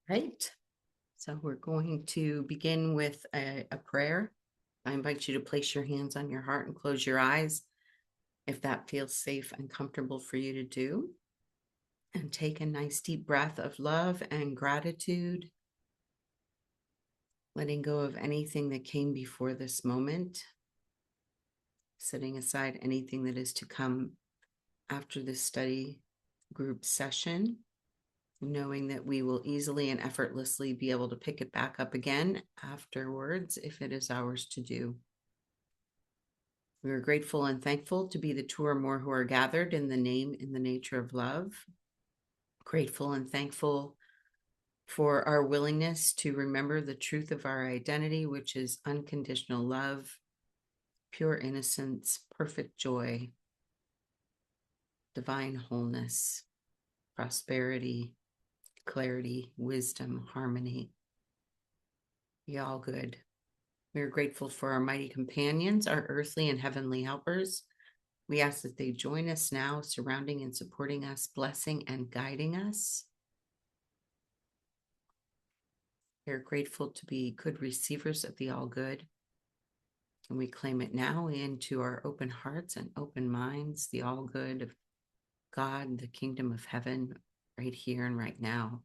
Right. So we're going to begin with a prayer. I invite you to place your hands on your heart and close your eyes if that feels safe and comfortable for you to do. And take a nice deep breath of love and gratitude, letting go of anything that came before this moment, setting aside anything that is to come after this study group session, knowing that we will easily and effortlessly be able to pick it back up again afterwards if it is ours to do. We are grateful and thankful to be the two or more who are gathered in the name and the nature of love. Grateful and thankful for our willingness to remember the truth of our identity, which is unconditional love, pure innocence, perfect joy, divine wholeness, prosperity, clarity, wisdom, harmony. Be all good. We are grateful for our mighty companions, our earthly and heavenly helpers. We ask that they join us now, surrounding and supporting us, blessing and guiding us. We are grateful to be good receivers of the all good. And we claim it now into our open hearts and open minds, the all good of God, the kingdom of heaven, right here and right now.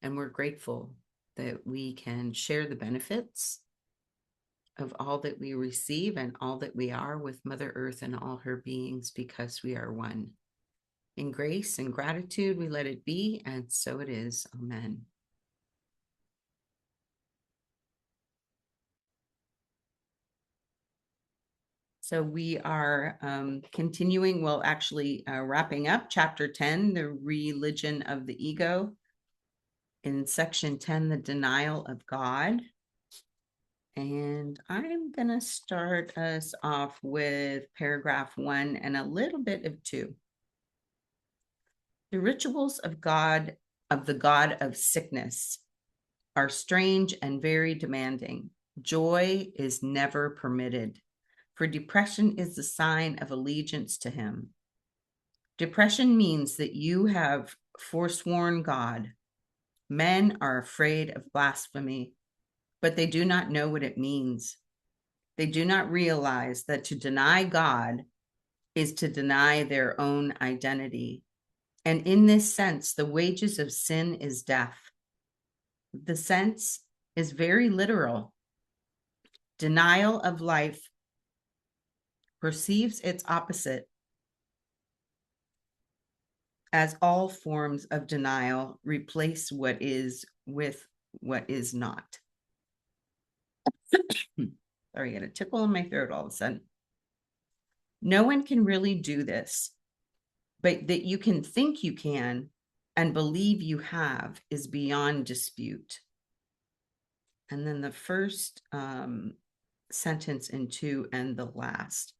And we're grateful that we can share the benefits of all that we receive and all that we are with Mother Earth and all her beings, because we are one. In grace and gratitude, we let it be, and so it is. Amen. So we are continuing, well, actually wrapping up chapter 10, the religion of the ego. In section 10, the denial of God. And I'm going to start us off with paragraph 1 and a little bit of 2. The rituals of God, of the God of sickness, are strange and very demanding. Joy is never permitted, for depression is the sign of allegiance to him. Depression means that you have forsworn God. Men are afraid of blasphemy, but they do not know what it means. They do not realize that to deny God is to deny their own identity. And in this sense, the wages of sin is death. The sense is very literal. Denial of life perceives its opposite, as all forms of denial replace what is with what is not. Sorry, I got a tickle in my throat all of a sudden. No one can really do this, but that you can think you can and believe you have is beyond dispute. And then the first sentence in 2 and the last.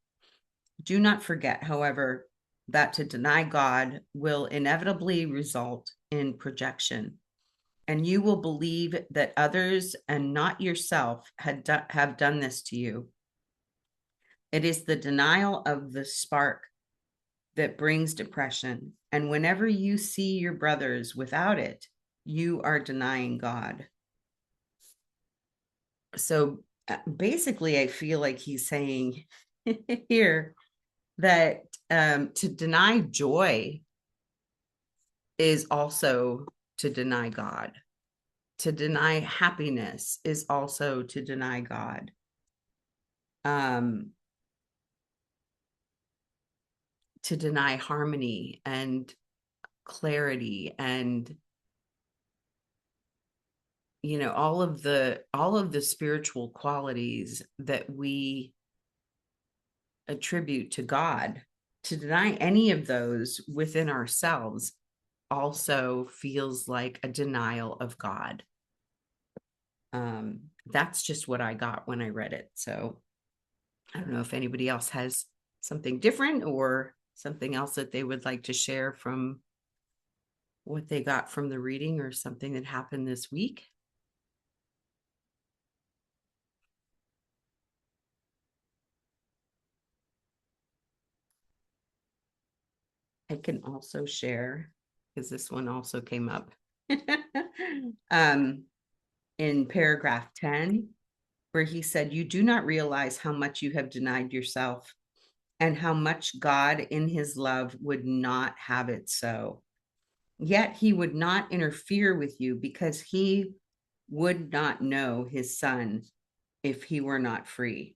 Do not forget, however, that to deny God will inevitably result in projection, and you will believe that others and not yourself have done this to you. It is the denial of the spark that brings depression, and whenever you see your brothers without it, you are denying God. So basically, I feel like he's saying here that to deny joy is also to deny God. To deny happiness is also to deny God. To deny harmony and clarity and all of the spiritual qualities that we attribute to God. To deny any of those within ourselves also feels like a denial of God. That's just what I got when I read it. So I don't know if anybody else has something different or something else that they would like to share from what they got from the reading or something that happened this week. I can also share, because this one also came up. um, in paragraph 10, where he said, "You do not realize how much you have denied yourself and how much God in his love would not have it so. Yet he would not interfere with you because he would not know his son if he were not free.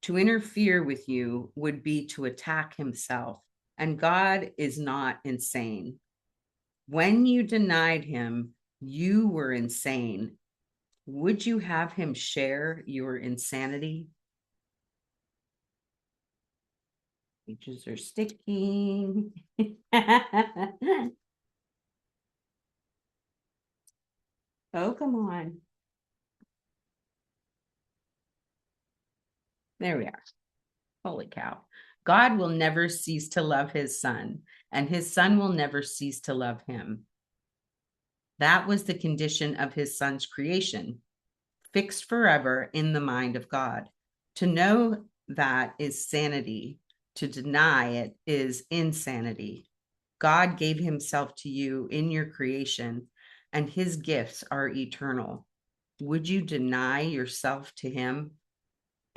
To interfere with you would be to attack himself, and God is not insane. When you denied him, you were insane. Would you have him share your insanity?" Pages are sticking. Oh, come on. There we are. Holy cow. God will never cease to love his son, and his son will never cease to love him. That was the condition of his son's creation, fixed forever in the mind of God. To know that is sanity. To deny it is insanity. God gave himself to you in your creation, and his gifts are eternal. Would you deny yourself to him?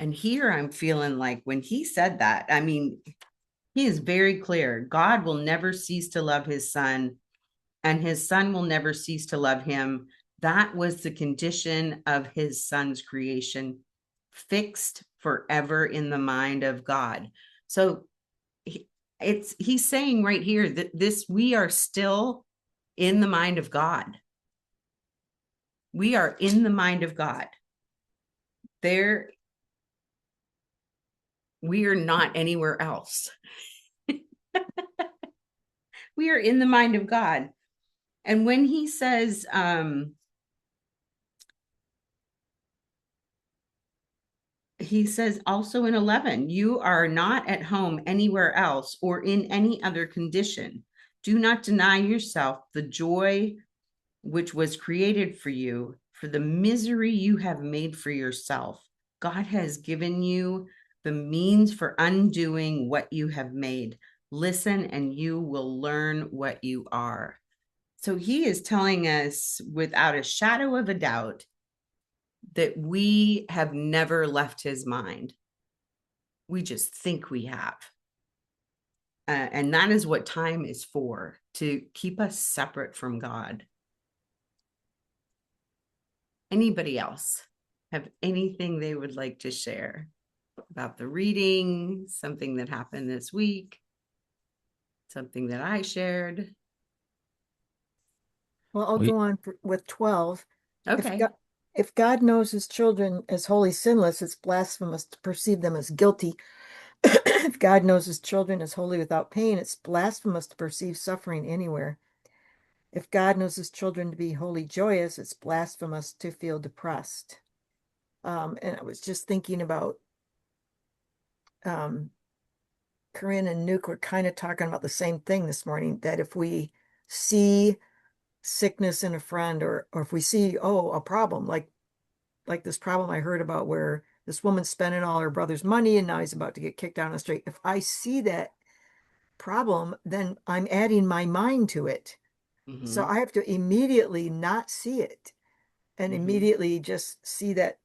And here I'm feeling like when he said that, I mean, he is very clear. God will never cease to love his son, and his son will never cease to love him. That was the condition of his son's creation, fixed forever in the mind of God. So he's saying right here that we are still in the mind of God. We are in the mind of God. There, we are not anywhere else. We are in the mind of God. And when he says, he says also in 11, you are not at home anywhere else or in any other condition. Do not deny yourself the joy which was created for you, for the misery you have made for yourself. God has given you the means for undoing what you have made. Listen, and you will learn what you are. So he is telling us without a shadow of a doubt that we have never left his mind. We just think we have. And that is what time is for, to keep us separate from God. Anybody else have anything they would like to share about the reading, something that happened this week, something that I shared? Well, I'll go on with 12. Okay. If God knows his children as wholly sinless, it's blasphemous to perceive them as guilty. If God knows his children as wholly without pain, it's blasphemous to perceive suffering anywhere. If God knows his children to be wholly joyous, it's blasphemous to feel depressed. And I was just thinking about um, Corinne and Nuke were kind of talking about the same thing this morning, that if we see sickness in a friend, or if we see, a problem, like this problem I heard about where this woman's spending all her brother's money and now he's about to get kicked down the street. If I see that problem, then I'm adding my mind to it. So I have to immediately not see it and immediately just see that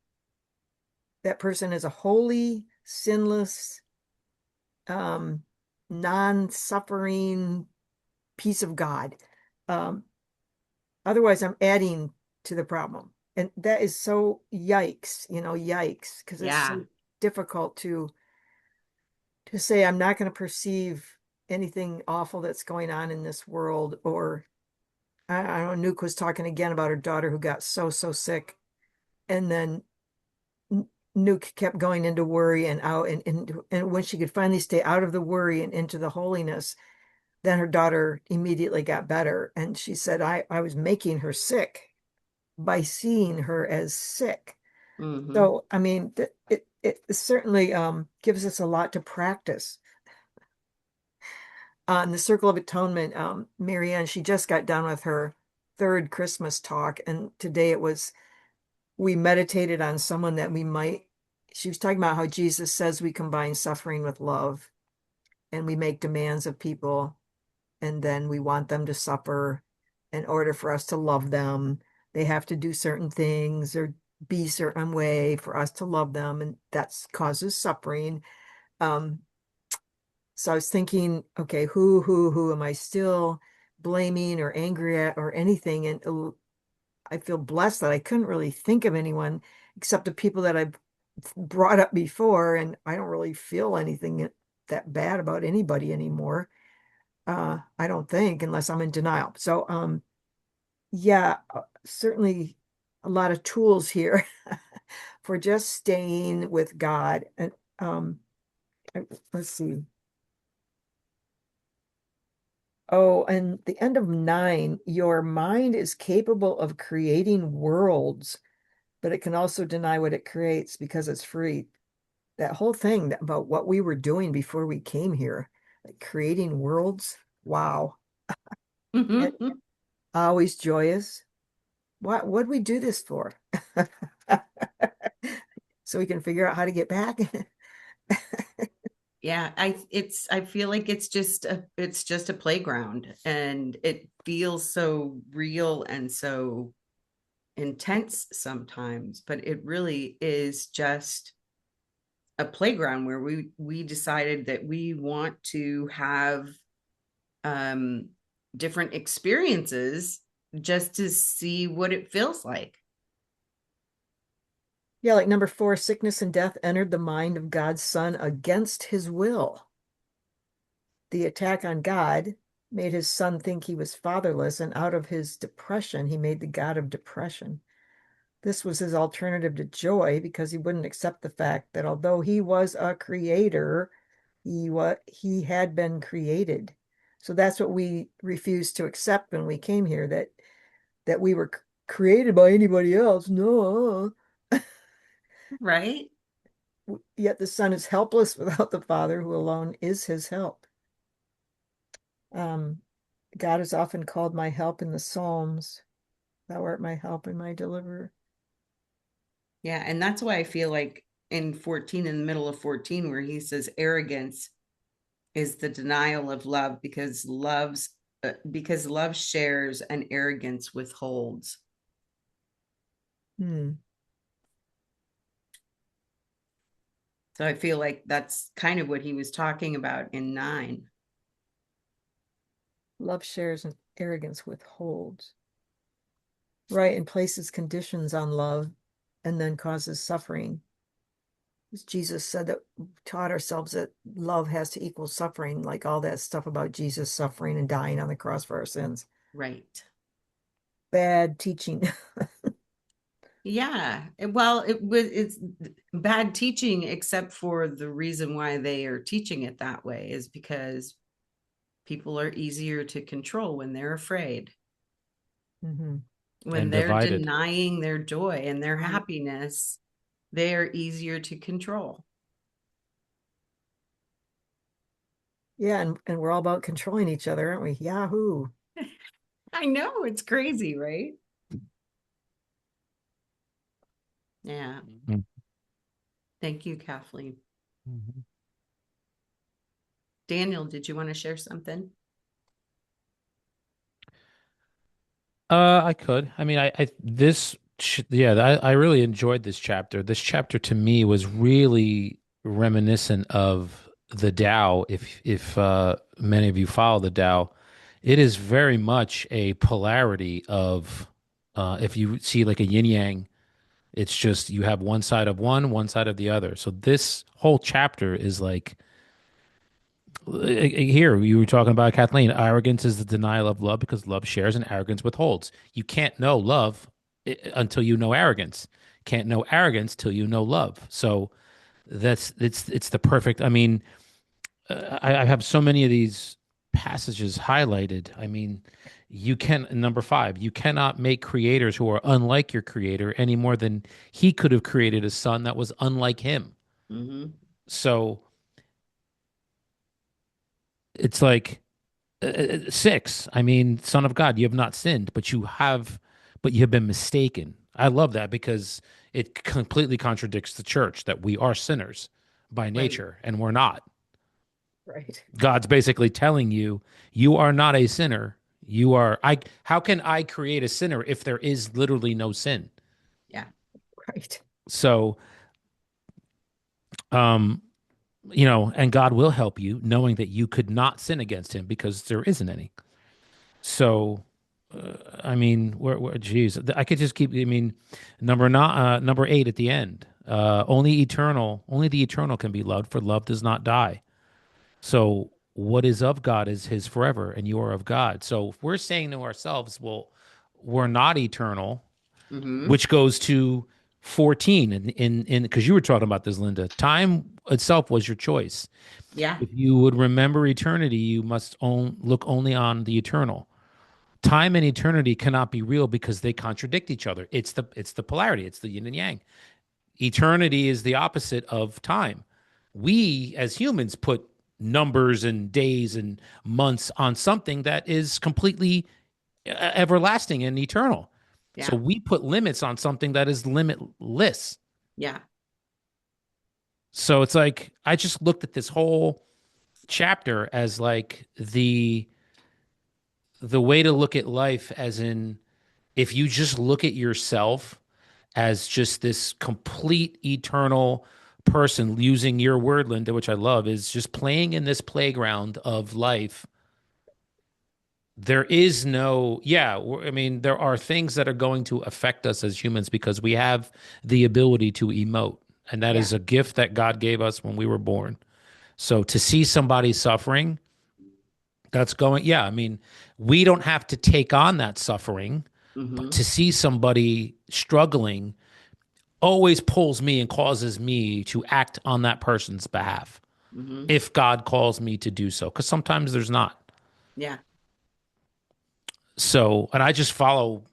that person is a holy, sinless, non-suffering piece of God. Um, Otherwise, I'm adding to the problem. And that is so yikes, yikes, because it's Yeah. so difficult to say I'm not going to perceive anything awful that's going on in this world. Or I don't know, Nuke was talking again about her daughter who got so sick. And then Nuke kept going into worry and out, and when she could finally stay out of the worry and into the holiness, then her daughter immediately got better. And she said, I was making her sick by seeing her as sick. So, I mean, it certainly gives us a lot to practice. On the Circle of Atonement, Marianne, she just got done with her third Christmas talk, and today we meditated on someone that she was talking about how Jesus says we combine suffering with love, and we make demands of people, and then we want them to suffer. in order for us to love them. They have to do certain things or be certain way for us to love them, and that causes suffering. Um, so I was thinking, okay, who am I still blaming or angry at or anything? And I feel blessed that I couldn't really think of anyone except the people that I've brought up before, and I don't really feel anything that bad about anybody anymore. I don't think, unless I'm in denial. So, yeah, certainly a lot of tools here for just staying with God. And let's see. Oh, and the end of 9, your mind is capable of creating worlds, but it can also deny what it creates because it's free. That whole thing about what we were doing before we came here, like creating worlds. Wow. And always joyous. What'd we do this for? So we can figure out how to get back. Yeah, I feel like it's just a playground, and it feels so real and so intense sometimes, but it really is just a playground where we decided that we want to have um different experiences just to see what it feels like. Yeah, like number 4, sickness and death entered the mind of God's Son against his will. The attack on God made his son think he was fatherless, and out of his depression, he made the God of depression. This was his alternative to joy because he wouldn't accept the fact that although he was a creator, he had been created. So that's what we refused to accept when we came here, that we were created by anybody else. No. Right. Yet the son is helpless without the father who alone is his help. Um, God is often called my help in the Psalms. Thou art my help and my deliverer. Yeah, and that's why I feel like in 14, in the middle of 14, where he says arrogance is the denial of love, because love shares and arrogance withholds. Hmm. So I feel like that's kind of what he was talking about in 9. Love shares and arrogance withholds. Right, and places conditions on love and then causes suffering. As Jesus said that taught ourselves that love has to equal suffering, like all that stuff about Jesus suffering and dying on the cross for our sins. Right. Bad teaching. Yeah. Well, it's bad teaching, except for the reason why they are teaching it that way is because people are easier to control when they're afraid, Hmm. when and they're divided. denying their joy and their happiness, they are easier to control. Yeah, and we're all about controlling each other, aren't we? Yahoo. I know, it's crazy, right? Yeah. Mhm. Thank you, Kathleen. Mhm. Daniel, did you want to share something? I could. I mean, yeah, I really enjoyed this chapter. This chapter to me was really reminiscent of the Tao. If many of you follow the Tao, it is very much a polarity of if you see like a yin yang, it's just you have one side of one side of the other. So this whole chapter is like here you were talking about Kathleen. Arrogance is the denial of love because love shares and arrogance withholds. You can't know love until you know arrogance. Can't know arrogance till you know love. So it's the perfect. I mean, I have so many of these passages highlighted. I mean, you can number 5. You cannot make creators who are unlike your creator any more than he could have created a son that was unlike him. Mm-hmm. So it's like 6. I mean, Son of God, you have not sinned, but you have been mistaken. I love that because it completely contradicts the church that we are sinners by Right. nature and we're not. Right. God's basically telling you, you are not a sinner. You are I how can I create a sinner if there is literally no sin? Yeah. Right. So, um, and God will help you knowing that you could not sin against him because there isn't any. So, I mean, geez, I could just keep. I mean, number 8 at the end. Only the eternal can be loved, for love does not die. So, what is of God is His forever, and you are of God. So, if we're saying to ourselves, well, we're not eternal, Mm-hmm. which goes to 14 in because you were talking about this, Linda. Time itself was your choice. Yeah. If you would remember eternity, you must look only on the eternal. Time and eternity cannot be real because they contradict each other. It's the polarity, it's the yin and yang. Eternity is the opposite of time. We as humans put numbers and days and months on something that is completely everlasting and eternal. So Yeah. we put limits on something that is limitless. Yeah. So it's like I just looked at this whole chapter as like the way to look at life, as in, if you just look at yourself as just this complete eternal person, using your word, Linda, which I love, is just playing in this playground of life. There is no, yeah, I mean, there are things that are going to affect us as humans because we have the ability to emote. And that Yeah. is a gift that God gave us when we were born. So to see somebody suffering, that's going, yeah, I mean, we don't have to take on that suffering, but Mm-hmm. to see somebody struggling always pulls me and causes me to act on that person's behalf Mm-hmm. if God calls me to do so, because sometimes there's not. Yeah. So, and I just follow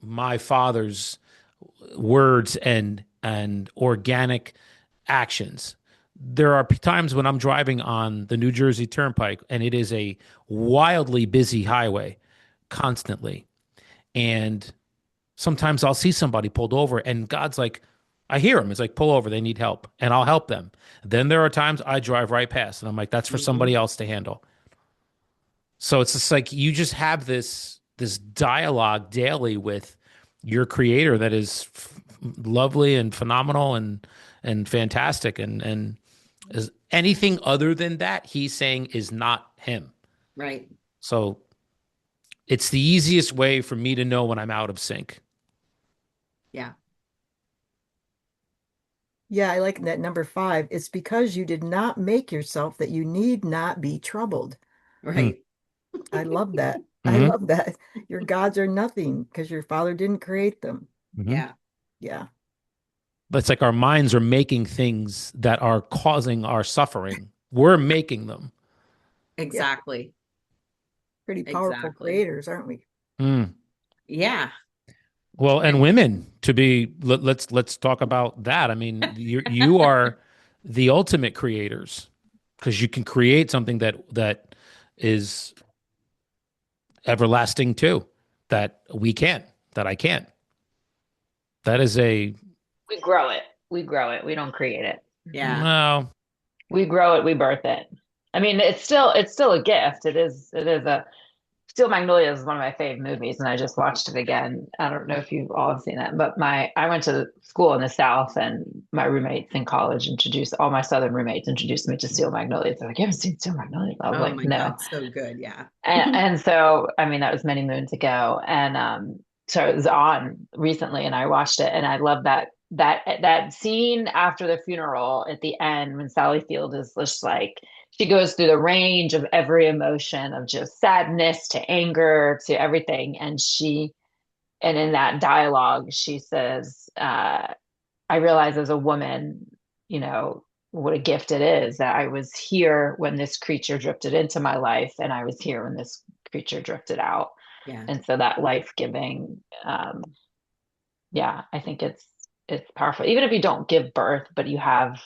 my father's words and organic actions. There are times when I'm driving on the New Jersey Turnpike and it is a wildly busy highway constantly. And sometimes I'll see somebody pulled over and God's like, I hear him. It's like, pull over. They need help. And I'll help them. Then there are times I drive right past and I'm like, that's for Mm-hmm. somebody else to handle. So it's just like you just have this dialogue daily with your creator that is lovely and phenomenal and fantastic, and is anything other than that he's saying is not him. Right. So it's the easiest way for me to know when I'm out of sync. Yeah. Yeah, I like that number 5. It's because you did not make yourself that you need not be troubled. Mm. Right. I love that. I Hmm. love that. Your gods are nothing because your father didn't create them. Hmm. Yeah. Yeah. But it's like our minds are making things that are causing our suffering. We're making them. Yeah. Exactly. Pretty powerful Exactly. creators, aren't we? Mm. Yeah. Well, and And women, let's talk about that. I mean, you are the ultimate creators because you can create something that is everlasting too, that we can't, that I can't. That is a We grow it. We grow it. We don't create it. yeah. no. We grow it. We birth it. I mean, it's still a gift. It is a Steel Magnolia is one of my favorite movies, and I just watched it again. I don't know if you all have seen that, but I went to school in the South, and my roommates in college introduced all my Southern roommates introduced me to Steel Magnolias. They're like, "You haven't seen Steel Magnolias?" I was Oh like, my "No." God. So good. Yeah. And so, I mean, that was many moons ago, and so it was on recently, and I watched it, and I love that scene after the funeral at the end when Sally Field is just like she goes through the range of every emotion of just sadness to anger to everything, and in that dialogue she says, I realize as a woman, you know, what a gift it is that I was here when this creature drifted into my life, and I was here when this creature drifted out. Yeah. And so that life-giving, yeah, I think it's powerful. Even if you don't give birth, but you have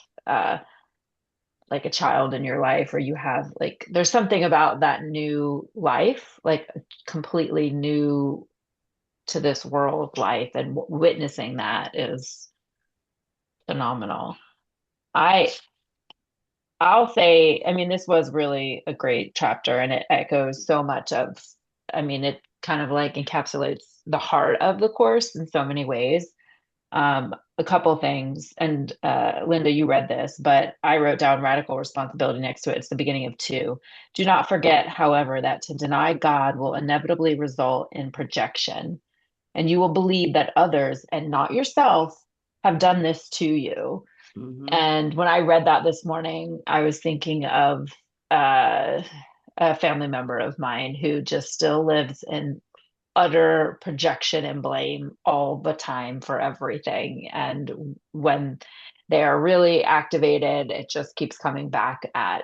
like a child in your life, or you have like there's something about that new life, like completely new to this world life, and witnessing that is phenomenal. I I'll say, I mean, this was really a great chapter, and it echoes so much of I mean, it kind of like encapsulates the heart of the course in so many ways. A couple things, and Linda, you read this, but I wrote down radical responsibility next to it. It's the beginning of two. Do not forget, however, that to deny God will inevitably result in projection, and you will believe that others and not yourself have done this to you. Mhm. And when I read that this morning, I was thinking of uh, a family member of mine who just still lives in utter projection and blame all the time for everything. And when they are really activated, it just keeps coming back at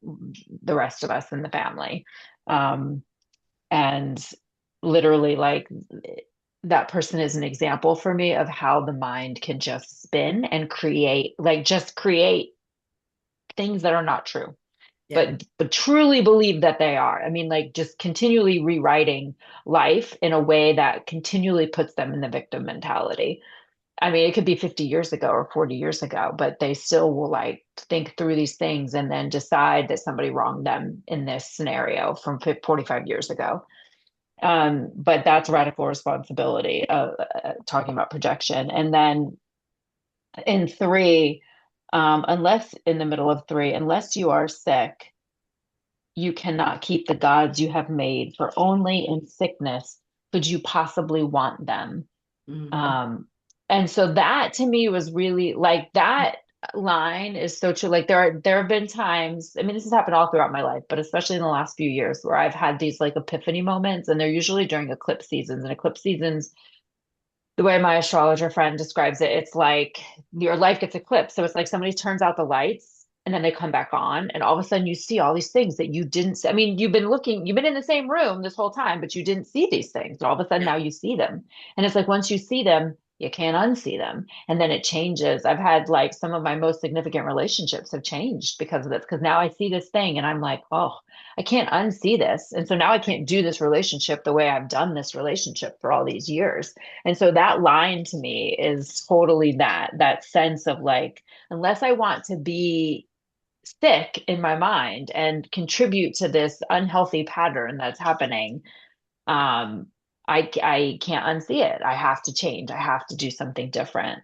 the rest of us in the family. Um, and literally, like, that person is an example for me of how the mind can just spin and create, like, just create things that are not true, Yeah. but truly believe that they are. I mean, like, just continually rewriting life in a way that continually puts them in the victim mentality. I mean, it could be 50 years ago or 40 years ago, but they still will like think through these things and then decide that somebody wronged them in this scenario from 45 years ago. But that's radical responsibility, talking about projection. And then in three, unless in the middle of three, unless you are sick, you cannot keep the gods you have made, for only in sickness could you possibly want them. Mhm. Um, and so that to me was really like, that line is so true. Like, there have been times, I mean, this has happened all throughout my life, but especially in the last few years, where I've had these like epiphany moments, and they're usually during eclipse seasons. And eclipse seasons, the way my astrologer friend describes it, it's like your life gets eclipsed. So it's like somebody turns out the lights and then they come back on, and all of a sudden you see all these things that you didn't see. I mean, you've been in the same room this whole time, but you didn't see these things. And all of a sudden Yeah. now you see them. And it's like once you see them, you can't unsee them. And then it changes. I've had like some of my most significant relationships have changed because of this, because now I see this thing and I'm like, oh, I can't unsee this. And so now I can't do this relationship the way I've done this relationship for all these years. And so that line to me is totally that sense of like, unless I want to be sick in my mind and contribute to this unhealthy pattern that's happening, um, I can't unsee it. I have to change. I have to do something different.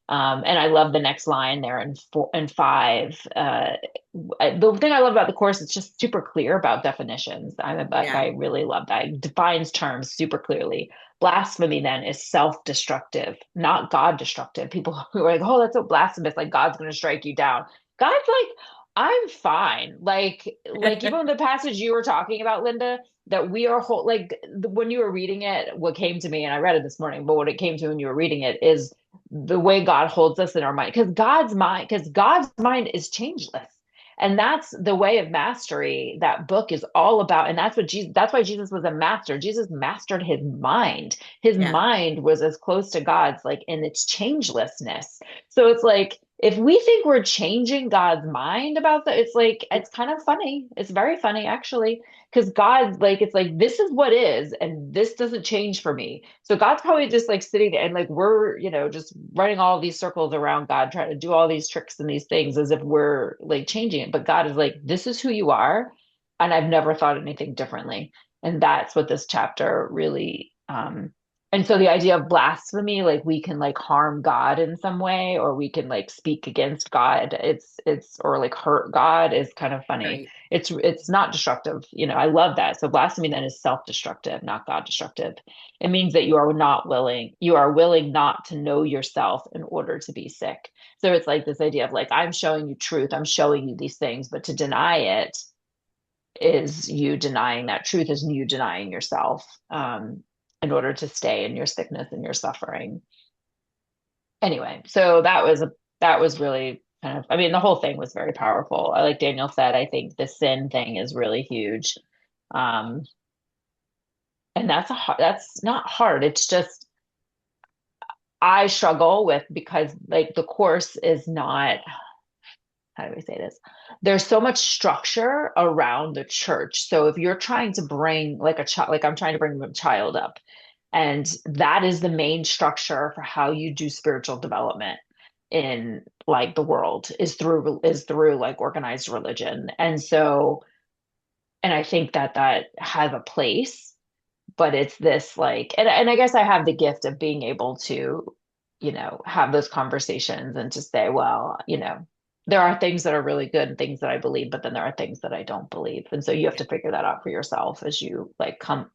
And I love the next line there in four and five. The thing I love about the course, it's just super clear about definitions. Yeah. I really love that. It defines terms super clearly. Blasphemy then is self-destructive, not God-destructive. People who are like, oh, that's so blasphemous, like God's going to strike you down. God's like, I'm fine. Like even the passage you were talking about, Linda, that we are whole. Like when you were reading it, what came to me, and I read it this morning, but what it came to when you were reading it is the way God holds us in our mind, because God's mind is changeless. And that's the way of mastery that book is all about. And that's why Jesus was a master. Jesus mastered his mind. His Yeah. mind was as close to God's, like, in its changelessness. So it's like, if we think we're changing God's mind about that, it's like, it's kind of funny. It's very funny, actually, because God, like, it's like, this is what is, and this doesn't change for me. So God's probably just like sitting there, and like we're, just running all these circles around God, trying to do all these tricks and these things as if we're like changing it. But God is like, this is who you are. And I've never thought anything differently. And that's what this chapter really, and so the idea of blasphemy, like we can like harm God in some way, or we can like speak against God, or like hurt God, is kind of funny. Right. It's not destructive. I love that. So blasphemy then is self-destructive, not God destructive. It means that you are willing not to know yourself in order to be sick. So it's like this idea of like, I'm showing you truth, I'm showing you these things, but to deny it is you denying that truth, is you denying yourself, in order to stay in your sickness and your suffering. Anyway, so that was really kind of, I mean, the whole thing was very powerful. Like Daniel said, I think the sin thing is really huge. Um, and that's not hard. It's just I struggle with, because like the course is not, how do we say this? There's so much structure around the church. So if you're trying to bring like a child, like I'm trying to bring a child up, and that is the main structure for how you do spiritual development in like the world, is through like organized religion. And so and I think that that has a place, but it's this like, and I guess I have the gift of being able to, have those conversations and to say, well, there are things that are really good and things that I believe, but then there are things that I don't believe. And so you have to figure that out for yourself as you like come.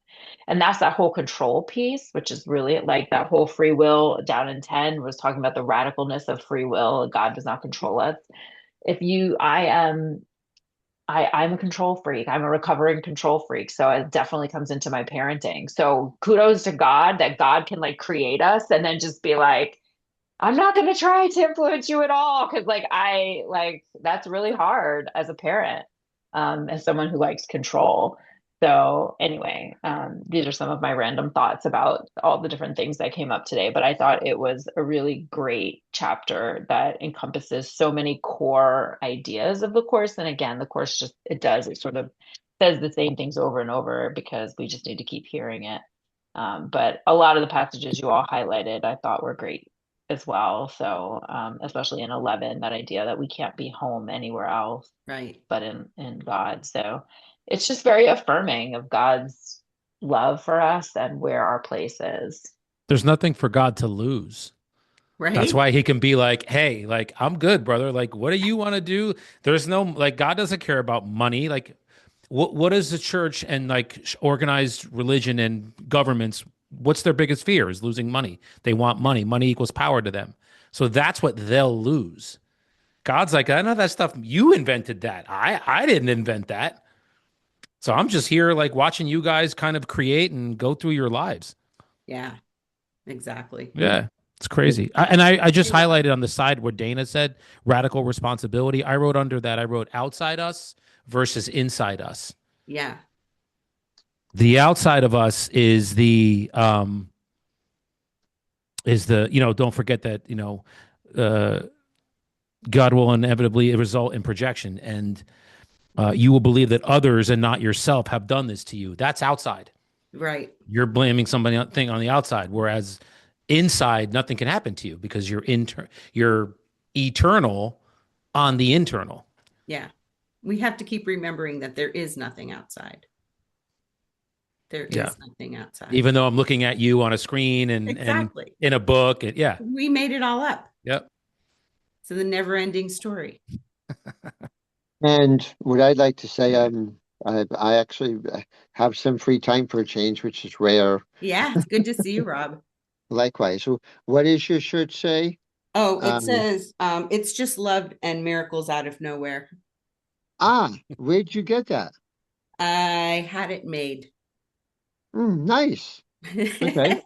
And that's that whole control piece, which is really like that whole free will down in 10 was talking about the radicalness of free will. God does not control us. If you, I am I'm a control freak. I'm a recovering control freak. So it definitely comes into my parenting. So kudos to God that God can like create us and then just be like, I'm not going to try to influence you at all. Cause that's really hard as a parent, as someone who likes control. So anyway, these are some of my random thoughts about all the different things that came up today, but I thought it was a really great chapter that encompasses so many core ideas of the course. And again, the course it sort of says the same things over and over because we just need to keep hearing it. But a lot of the passages you all highlighted, I thought were great as well. So, especially in 11, that idea that we can't be home anywhere else Right. but in God. So it's just very affirming of God's love for us and where our place is. There's nothing for God to lose. That's Right. why he can be like, hey, like, I'm good, brother. Like, what do you want to do? There's no, like, God doesn't care about money. Like, what is the church and like organized religion and governments? What's their biggest fear is losing money. They want money. Money equals power to them. So that's what they'll lose. God's like, I know that stuff. You invented that. I didn't invent that. So I'm just here like watching you guys kind of create and go through your lives. Yeah, exactly. Yeah. It's crazy. I just Yeah. highlighted on the side where Dana said radical responsibility. I wrote under that, I wrote outside us versus inside us. Yeah. The outside of us is the, don't forget that, uh, God will inevitably result in projection and you will believe that others and not yourself have done this to you. That's outside. Right. You're blaming somebody thing on the outside, whereas inside nothing can happen to you because you're eternal on the internal. Yeah. We have to keep remembering that there is nothing outside. There Yeah. is nothing outside. Even though I'm looking at you on a screen and Exactly. in a book, yeah. We made it all up. Yep. So the never ending story. And what I'd like to say, I actually have some free time for a change, which is rare. Yeah. It's good to see you, Rob. Likewise. So what does your shirt say? Oh, it Um, says, it's just love and miracles out of nowhere. where'd you get that? I had it made. Nice. Okay.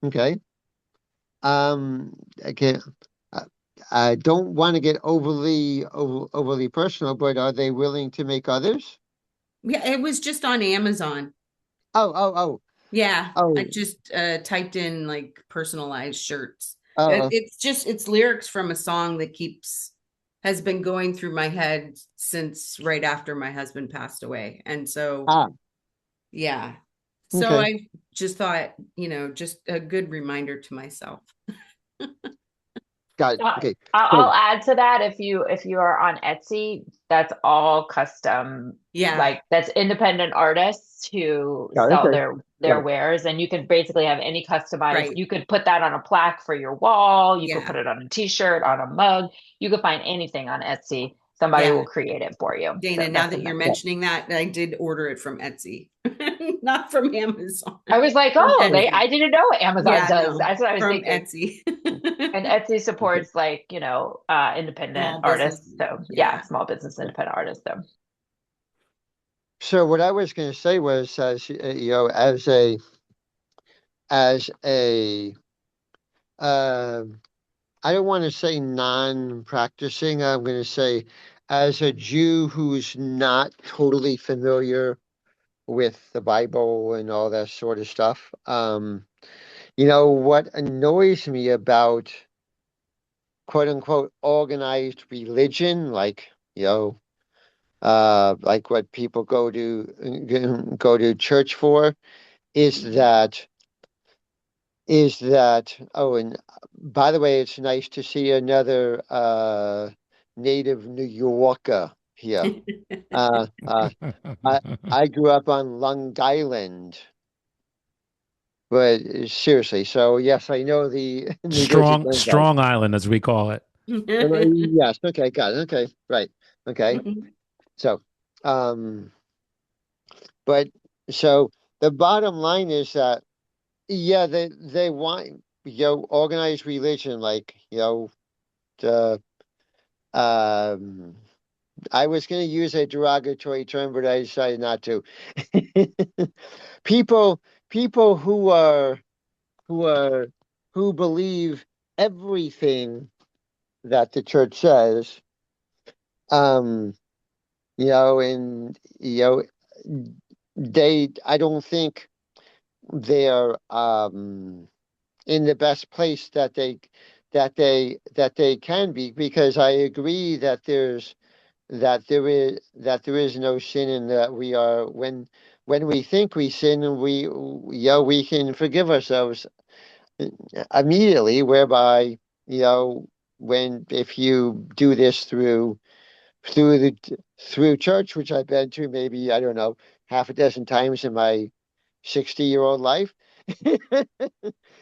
Okay. Okay. I, I don't want to get overly personal, but are they willing to make others? Yeah, it was just on Amazon. Oh, oh, oh, Yeah, I oh, just typed in like personalized shirts. oh, It's lyrics from a song that has been going through my head since right after my husband passed away. And so, ah, yeah. So okay. I just thought, just a good reminder to myself. Got it. Uh, Okay. I'll So, add to that if you are on Etsy, that's all custom, Yeah, like that's independent artists who got it. sell Okay. their Got it. wares, and you can basically have any customized. right. You could put that on a plaque for your wall. You could Yeah, put it on a t-shirt, on a mug. You could find anything on Etsy. Somebody yeah. will create it for you. Dana, So now that's that you're Yeah. amazing. mentioning that, I did order it from Etsy, not from Amazon. I was like, From oh, Etsy. I didn't know what Amazon Yeah, does. no, That's what I was from thinking. Etsy. And Etsy Okay. supports like, independent Small artists. businesses. So yeah, Yeah. small business independent artists. So So what I was going to say was, as a, uh, I don't want to say non-practicing. I'm going to say, as a Jew who's not totally familiar with the Bible and all that sort of stuff, what annoys me about quote unquote organized religion, like, like what people go to church for, is Mhm. that oh, and by the way, it's nice to see another native New Yorker. here. Uh, uh, I grew up on Long Island, but seriously, so yes, I know the New Jersey Turnpike. Strong Island, as we call it. Yes, okay, got it. Okay, right. Okay. So, um, but so the bottom line is that yeah, they want organized religion, like the um I was going to use a derogatory term, but I decided not to. people people who are who believe everything that the church says, um and they I don't think they're in the best place that they can be, because I agree that there is no sin, and that we are when we think we sin, we can forgive ourselves immediately, whereby when if you do this through church, which I've been to maybe, I don't know, half a dozen times in my 60-year-old life.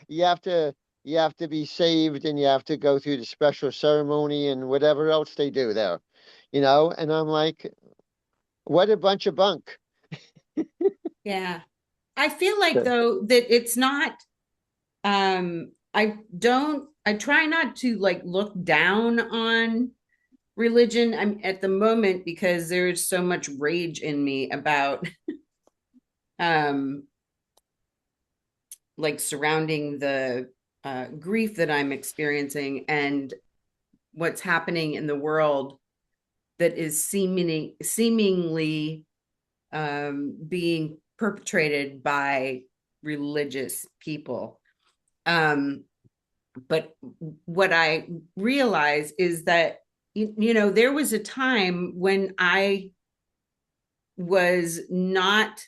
you have to you have to be saved, and you have to go through the special ceremony and whatever else they do there. And I'm like, what a bunch of bunk. Yeah. I feel like though that it's not I try not to like look down on religion. I'm at the moment because there's so much rage in me about um like surrounding the grief that I'm experiencing and what's happening in the world that is seemingly being perpetrated by religious people. But what I realize is that, there was a time when I was not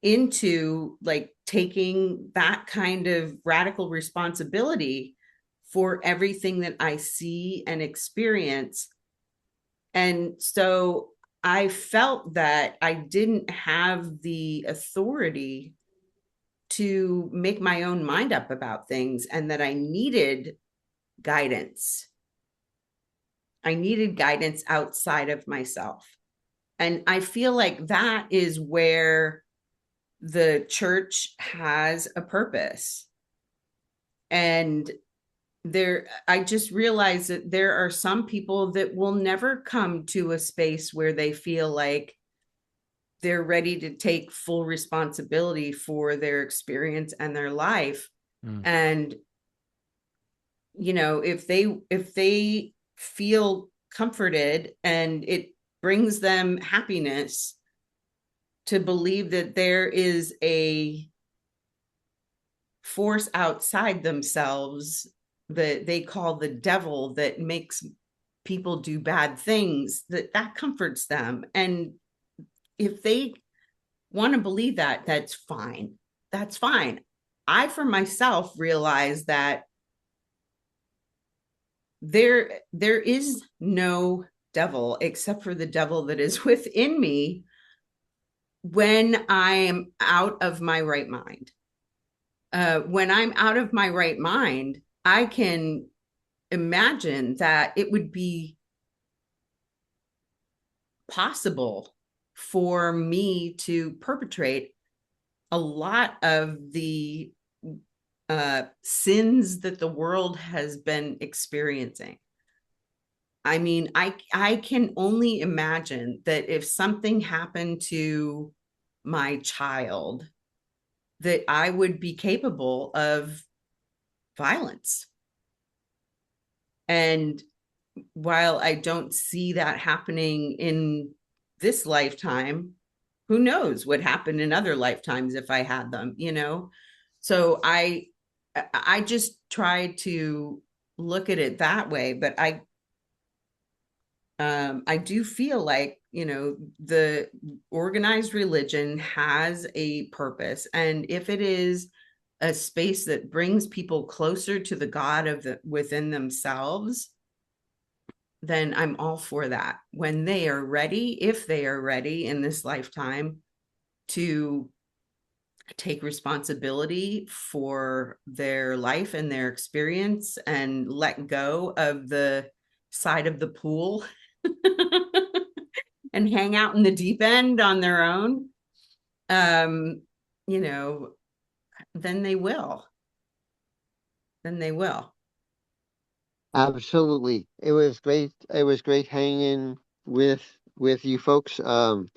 into like taking that kind of radical responsibility for everything that I see and experience. And so I felt that I didn't have the authority to make my own mind up about things, and that I needed guidance. I needed guidance outside of myself. And I feel like that is where the church has a purpose. And I just realized that there are some people that will never come to a space where they feel like they're ready to take full responsibility for their experience and their life. And if they feel comforted and it brings them happiness to believe that there is a force outside themselves that they call the devil that makes people do bad things, that comforts them. And if they want to believe that, that's fine. That's fine. I, for myself, realize that there is no devil except for the devil that is within me when I am out of my right mind. When I'm out of my right mind, I can imagine that it would be possible for me to perpetrate a lot of the sins that the world has been experiencing. I mean, I can only imagine that if something happened to my child, that I would be capable of violence. And while I don't see that happening in this lifetime, who knows what happened in other lifetimes if I had them, So I just try to look at it that way, but I do feel like, the organized religion has a purpose. And if it is a space that brings people closer to the God within themselves, then I'm all for that. When they are ready, if they are ready in this lifetime to take responsibility for their life and their experience and let go of the side of the pool and hang out in the deep end on their own, um, you know, then they will. Then they will. Absolutely. It was great. It was great hanging with you folks. And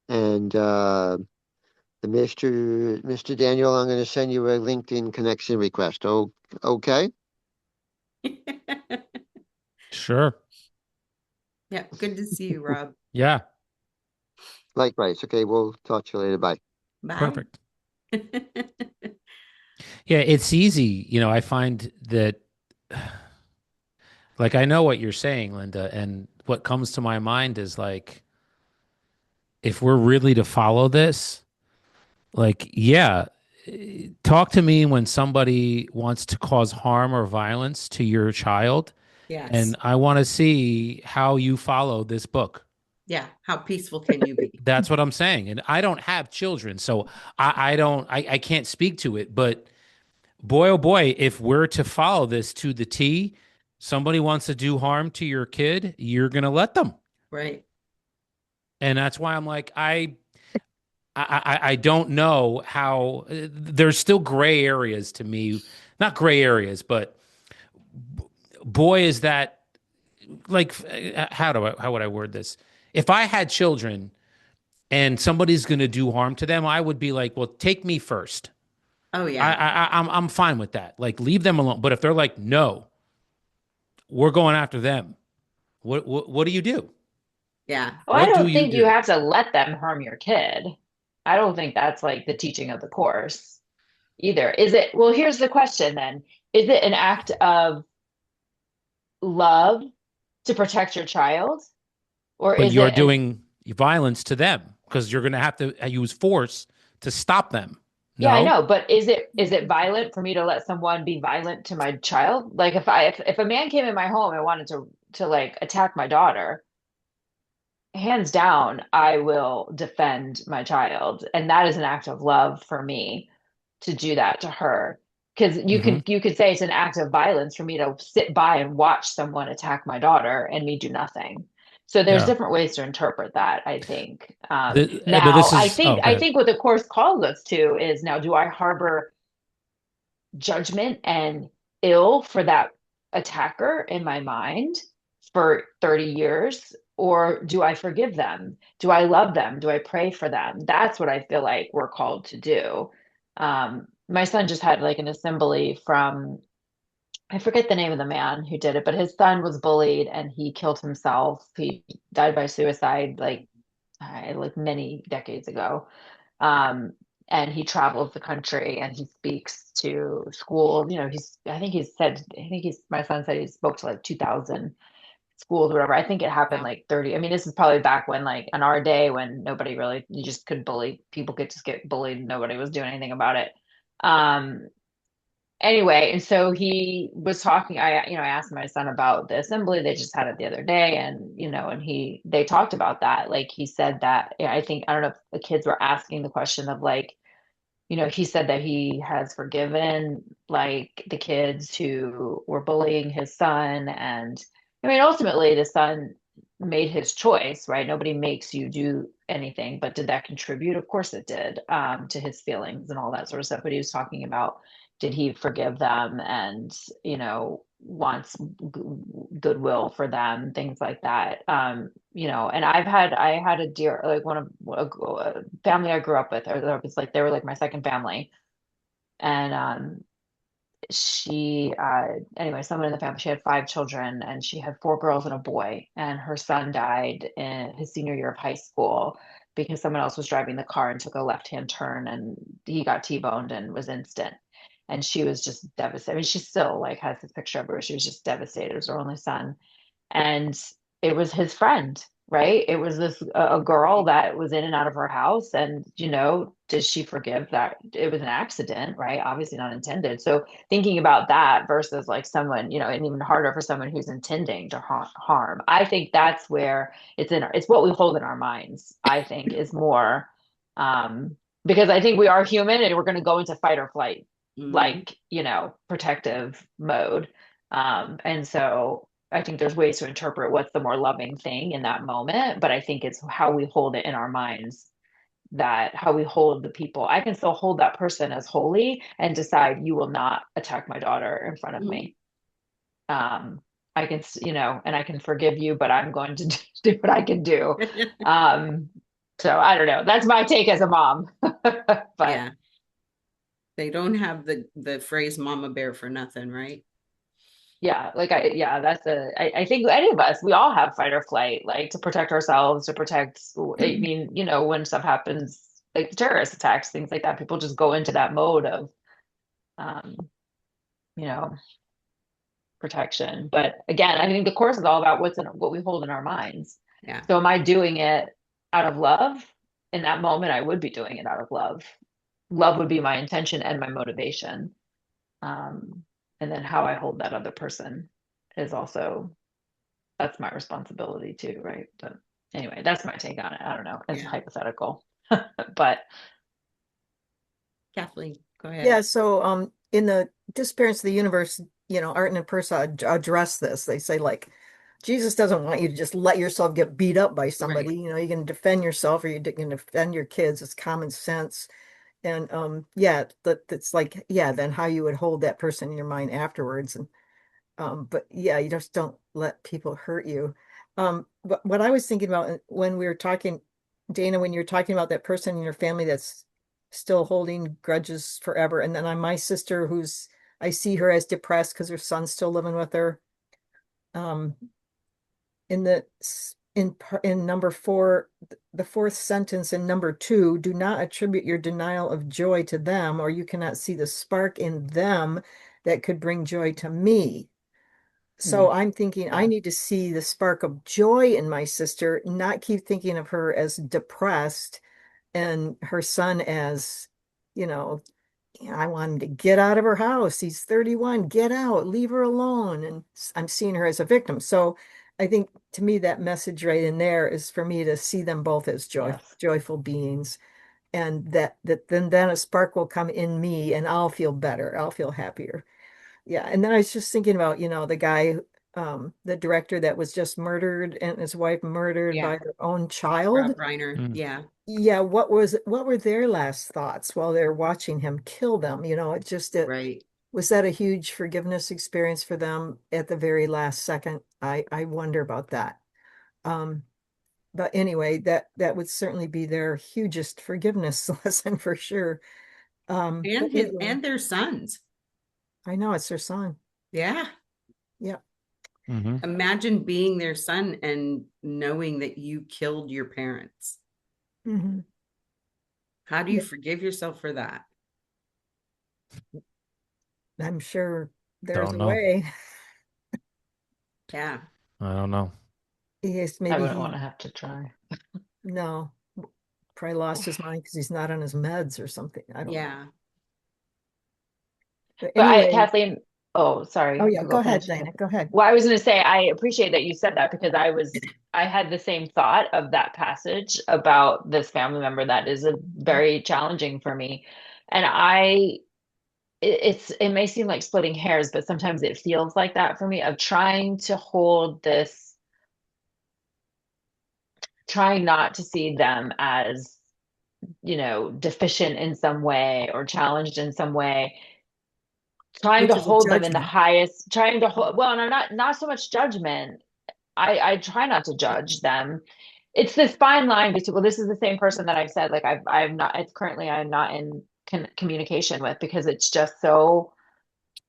the Mr. Daniel, I'm going to send you a LinkedIn connection request. Oh, okay. Sure. Yeah, good to see you, Rob. Yeah. Likewise. Okay, we'll talk to you later. Bye. Bye. Perfect. Yeah, it's easy. I find that, like, I know what you're saying, Linda, and what comes to my mind is like, if we're really to follow this, like, yeah, talk to me when somebody wants to cause harm or violence to your child, Yes. and I want to see how you follow this book. Yeah. How peaceful can you be? That's what I'm saying. And I don't have children, so I can't speak to it, but boy, oh boy, if we're to follow this to the T, somebody wants to do harm to your kid, you're gonna let them. Right. And that's why I'm like, I don't know how there's still gray areas to me, not gray areas, but boy, is that like, how would I word this? If I had children and somebody's gonna do harm to them, I would be like, well, take me first. Oh, yeah. I'm fine with that. Like, leave them alone. But if they're like, no, we're going after them. What do you do? Yeah. Oh, I What do don't you think you do? have to let them harm your kid. I don't think that's like the teaching of the course either. Is it, well, here's the question then. Is it an act of love to protect your child? Or But is you're it an, doing violence to them because you're going to have to use force to stop them. yeah, I No? know, but is it violent for me to let someone be violent to my child? Like if a man came in my home and wanted to like attack my daughter, hands down, I will defend my child. And that is an act of love for me to do that to her. Because you Hmm. could say it's an act of violence for me to sit by and watch someone attack my daughter and me do nothing. So there's Yeah. different ways to interpret that, I think. But Now this is, oh, go I ahead. think what the course calls us to is, now, do I harbor judgment and ill for that attacker in my mind for 30 years? Or do I forgive them? Do I love them? Do I pray for them? That's what I feel like we're called to do. My son just had like an assembly from, I forget the name of the man who did it, but his son was bullied and he killed himself. He died by suicide like many decades ago. Um, and he travels the country and he speaks to schools. I think my son said he spoke to like 2,000 schools or whatever. I think it happened Wow. like 30. I mean, this is probably back when, like, in our day, when nobody really, you just could bully, people could just get bullied and nobody was doing anything about it. Um, anyway, and so he was talking, I asked my son about the assembly they just had it the other day, and they talked about that. Like, he said that, yeah, I don't know if the kids were asking the question of, like, he said that he has forgiven, like, the kids who were bullying his son. And I mean, ultimately, the son made his choice, right? Nobody makes you do anything, but did that contribute? Of course it did, to his feelings and all that sort of stuff. But he was talking about, did he forgive them and, wants goodwill for them, things like that. And I had a dear, like, one of a family I grew up with, or it was like they were like my second family. And anyway, someone in the family, she had five children and she had four girls and a boy, and her son died in his senior year of high school because someone else was driving the car and took a left-hand turn and he got T-boned and was instant. And she was just devastated. I mean, she still like has this picture of her. She was just devastated. It was her only son. And it was his friend right? It was this a girl that was in and out of her house, and does she forgive that it was an accident, right? Obviously not intended. So thinking about that versus like someone, and even harder for someone who's intending to harm. I think that's where it's what we hold in our minds, I think, is more because I think we are human and we're going to go into fight or flight, Mhm. like, protective mode. And so I think there's ways to interpret what's the more loving thing in that moment, but I think it's how we hold it in our minds, that how we hold the people. I can still hold that person as holy and decide you will not attack my daughter in front of Mhm. me. Um, I can, and I can forgive you, but I'm going to do what I can do. Um, so I don't know. That's my take as a mom. But Yeah, they don't have the phrase "mama bear" for nothing, right? yeah, yeah, I think any of us, we all have fight or flight, like to protect ourselves, to protect, I mean, when stuff happens, like terrorist attacks, things like that, people just go into that mode of, um, you know, protection. But again, I think the course is all about what we hold in our minds. Yeah, So am I doing it out of love? In that moment, I would be doing it out of love. Love would be my intention and my motivation. Um, and then how I hold that other person is also that's my responsibility too, right? But anyway, that's my take on it. I don't know. It's yeah. hypothetical, but Kathleen, go ahead. Yeah, so in the Disappearance of the Universe, Art and Persa address this. They say like Jesus doesn't want you to just let yourself get beat up by Right. somebody. You can defend yourself or you can defend your kids. It's common sense. And yeah, that's like, yeah, then how you would hold that person in your mind afterwards. And but yeah, you just don't let people hurt you. But what I was thinking about when we were talking, Dana, when you're talking about that person in your family that's still holding grudges forever, and then on my sister who's I see her as depressed because her son's still living with her. Um, in the in number four, the fourth sentence in number two, do not attribute your denial of joy to them, or you cannot see the spark in them that could bring joy to me. So mm, I'm thinking I yeah, need to see the spark of joy in my sister, not keep thinking of her as depressed and her son as, you know, I want him to get out of her house. He's 31, get out, leave her alone. And I'm seeing her as a victim. So I think to me that message right in there is for me to see them both as yes, joyful beings. And that then a spark will come in me and I'll feel better. I'll feel happier. Yeah, and then I was just thinking about, the guy, the director that was just murdered and his wife murdered Yeah, by their own child. Rob Reiner. Mm. Yeah, Yeah, what were their last thoughts while they're watching him kill them? It right. was that a huge forgiveness experience for them at the very last second? I wonder about that. Um, but anyway, that would certainly be their hugest forgiveness lesson for sure. But anyway, And their sons. I know it's their son. Yeah. Yeah. Hmm. Imagine being their son and knowing that you killed your parents. Hmm. How do you forgive yourself for that? I'm sure there's Don't a know. way. Yeah. I don't know. Yes, I maybe wouldn't want to have to try. no, probably lost his mind because he's not on his meds or something. I don't know. Yeah. But But anyway, Kathleen, oh, oh sorry, yeah, go go ahead, finish. Dana. Go ahead. Well, I was going to say, I appreciate that you said that because I had the same thought of that passage about this family member that is a very challenging for me. And it may seem like splitting hairs, but sometimes it feels like that for me of trying to hold this, trying not to see them as, deficient in some way or challenged in some way, trying to Which is a hold them in the judgment. highest, trying to hold, well, no, not so much judgment. I try not to judge them. It's this fine line between, well, this is the same person that I've said, like I'm not, it's currently I'm not in communication with because it's just so,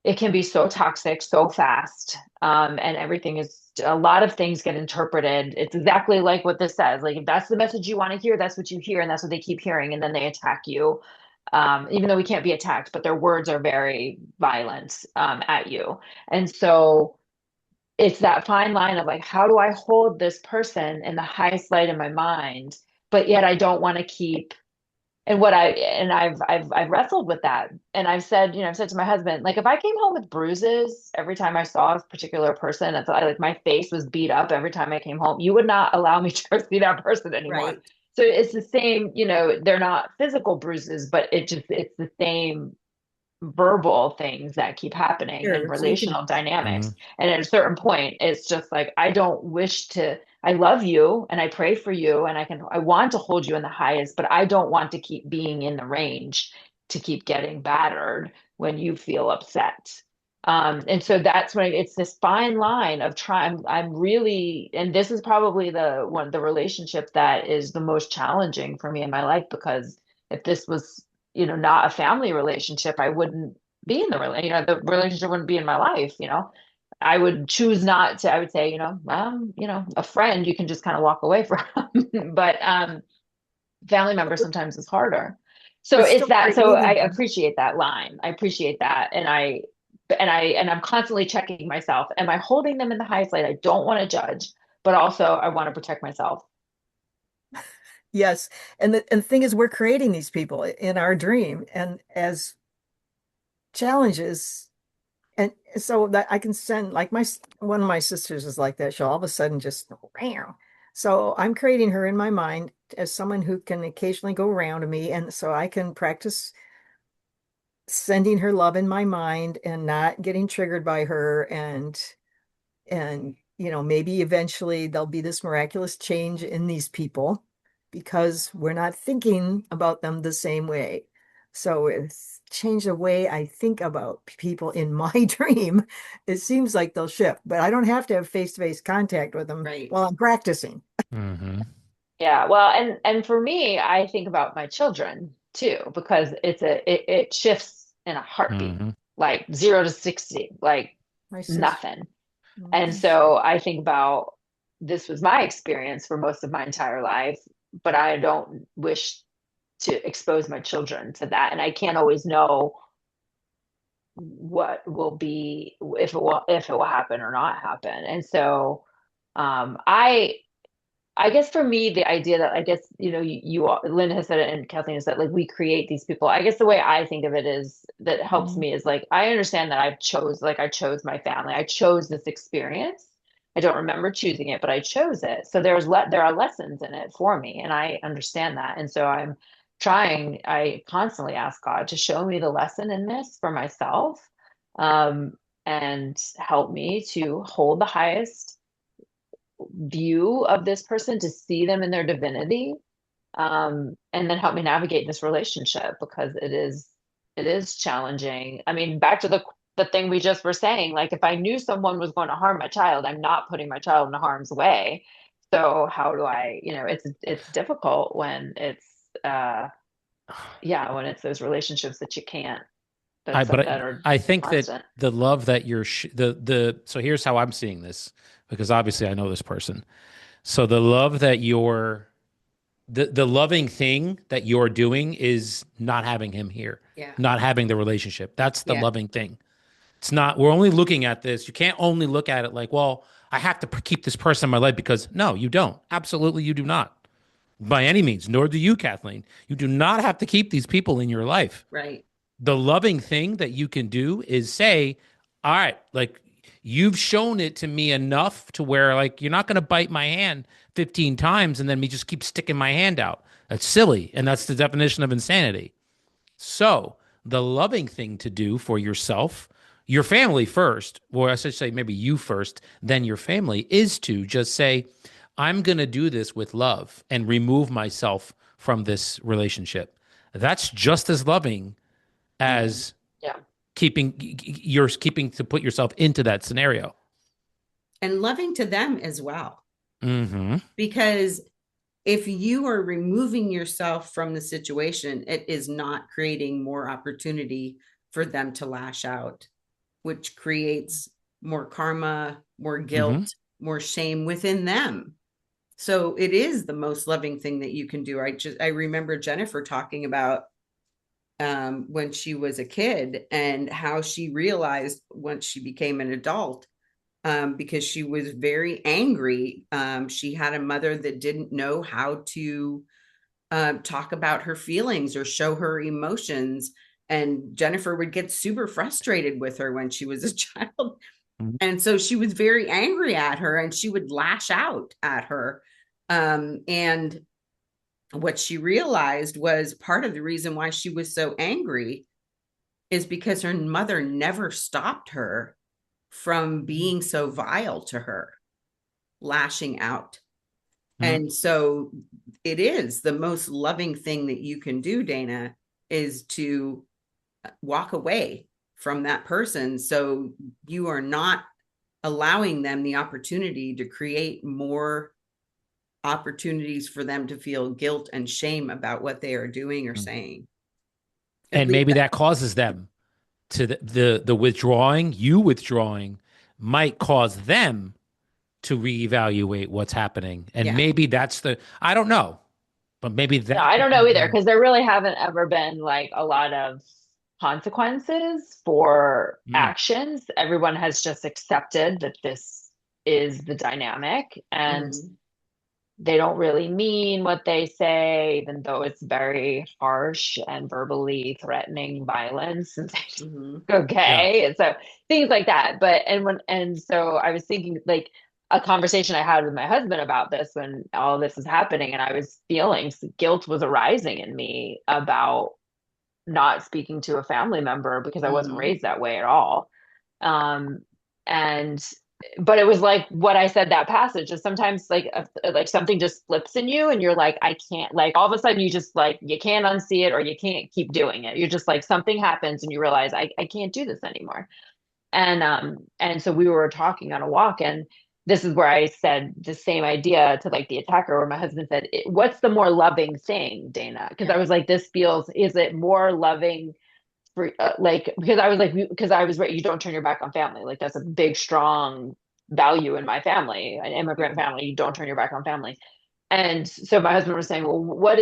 it can be so toxic so fast. And everything is, a lot of things get interpreted. It's exactly like what this says. Like if that's the message you want to hear, that's what you hear, and that's what they keep hearing, and then they attack you. Even though we can't be attacked, but their words are very violent at you. And so it's that fine line of like, how do I hold this person in the highest light in my mind, but yet I don't want to keep. And I've wrestled with that. And I've said to my husband, like, if I came home with bruises every time I saw a particular person, it's like my face was beat up every time I came home, you would not allow me to see that person anymore. Right. So it's the same, they're not physical bruises, but it's the same verbal things that keep happening in Sure. So you can, relational dynamics. Mhm. And at a certain point, it's just like, I don't wish to, I love you and I pray for you and I want to hold you in the highest, but I don't want to keep being in the range to keep getting battered when you feel upset. And so that's when it's this fine line of trying. I'm really, and this is probably the relationship that is the most challenging for me in my life, because if this was not a family relationship, I wouldn't be in the relationship wouldn't be in my life. I would choose not to. I would say, a friend you can just kind of walk away from, but family members sometimes is harder. So but it's still that. So I creating them. appreciate that line. I appreciate that, and I'm constantly checking myself. Am I holding them in the highest light? I don't want to judge, but also I want to protect myself. Yes. And the thing is, we're creating these people in our dream and as challenges. And so that I can send, like, one of my sisters is like that. She'll all of a sudden just ram. So I'm creating her in my mind as someone who can occasionally go around to me. And so I can practice sending her love in my mind and not getting triggered by her. And maybe eventually there'll be this miraculous change in these people because we're not thinking about them the same way. So it's changed the way I think about people in my dream. It seems like they'll shift, but I don't have to have face-to-face contact with them Right. while I'm practicing. Mhm. Yeah, well, and for me, I think about my children too, because it shifts in a heartbeat, Mhm. like 0 to 60, like My sister. nothing. And Mhm. so I think about, this was my experience for most of my entire life, but I don't wish to expose my children to that, and I can't always know what will be, if it will happen or not happen. And so I guess for me, the idea that, I guess, Lynn has said it and Kathleen has said, like, we create these people. I guess the way I think of it is that helps Mhm. me is like, I understand that I chose my family. I chose this experience. I don't remember choosing it, but I chose it. So there are lessons in it for me, and I understand that. And so I constantly ask God to show me the lesson in this for myself, um, and help me to hold the highest view of this person, to see them in their divinity, and then help me navigate this relationship, because it is challenging. I mean, back to the thing we just were saying, like, if I knew someone was going to harm my child, I'm not putting my child in harm's way. So how do I, it's difficult when it's yeah, when it's those relationships that you can't, I but that are I think that constant. the love that you're the so here's how I'm seeing this, because obviously I know this person. So the love that you're the loving thing that you're doing is not having him here, Yeah. not having the relationship. That's the Yeah. loving thing. It's not, we're only looking at this. You can't only look at it like, well, I have to keep this person in my life, because no, you don't. Absolutely, you do not. By any means, nor do you, Kathleen. You do not have to keep these people in your life. Right. The loving thing that you can do is say, all right, like, you've shown it to me enough to where, like, you're not going to bite my hand 15 times and then me just keep sticking my hand out. That's silly. And that's the definition of insanity. So, the loving thing to do for yourself, your family first, or I should say maybe you first, then your family, is to just say, I'm going to do this with love and remove myself from this relationship. That's just as loving Yeah. as Yeah. keeping to put yourself into that scenario. And loving to them as well. Mm-hmm. Because if you are removing yourself from the situation, it is not creating more opportunity for them to lash out, which creates more karma, more Mm-hmm. guilt, more shame within them. So it is the most loving thing that you can do. I remember Jennifer talking about when she was a kid and how she realized once she became an adult because she was very angry. She had a mother that didn't know how to talk about her feelings or show her emotions. And Jennifer would get super frustrated with her when she was a child. Mhm. And so she was very angry at her and she would lash out at her. And what she realized was part of the reason why she was so angry is because her mother never stopped her from being so vile to her, lashing out. Mhm. And so it is the most loving thing that you can do, Dana, is to walk away from that person. So you are not allowing them the opportunity to create more opportunities for them to feel guilt and shame about what they are doing or saying. At And least, maybe that causes them to the withdrawing, you withdrawing might cause them to reevaluate what's happening. And yeah, maybe that's I don't know, but maybe No, that I could don't be know either because there really haven't ever been like a lot of consequences for Mm, actions. Everyone has just accepted that this is the dynamic and mhm, they don't really mean what they say, even though it's very harsh and verbally threatening violence. And mhm, yeah. okay. And so things like that. But and so I was thinking like a conversation I had with my husband about this when all this was happening, and I was feeling guilt was arising in me about not speaking to a family member because I wasn't mhm. raised that way at all. Um, and but it was like what I said that passage is sometimes like something just flips in you and you're like, I can't, like all of a sudden you just like you can't unsee it or you can't keep doing it. You're just like something happens and you realize I can't do this anymore. And so we were talking on a walk, and this is where I said the same idea to like the attacker, where my husband said, what's the more loving thing, Dana? Because Yeah, I was like, this feels, is it more loving for like, because I was like, because I was right, you don't turn your back on family. Like that's a big, strong value in my family, an yeah, immigrant family. You don't turn your back on family. And so my husband was saying, well, what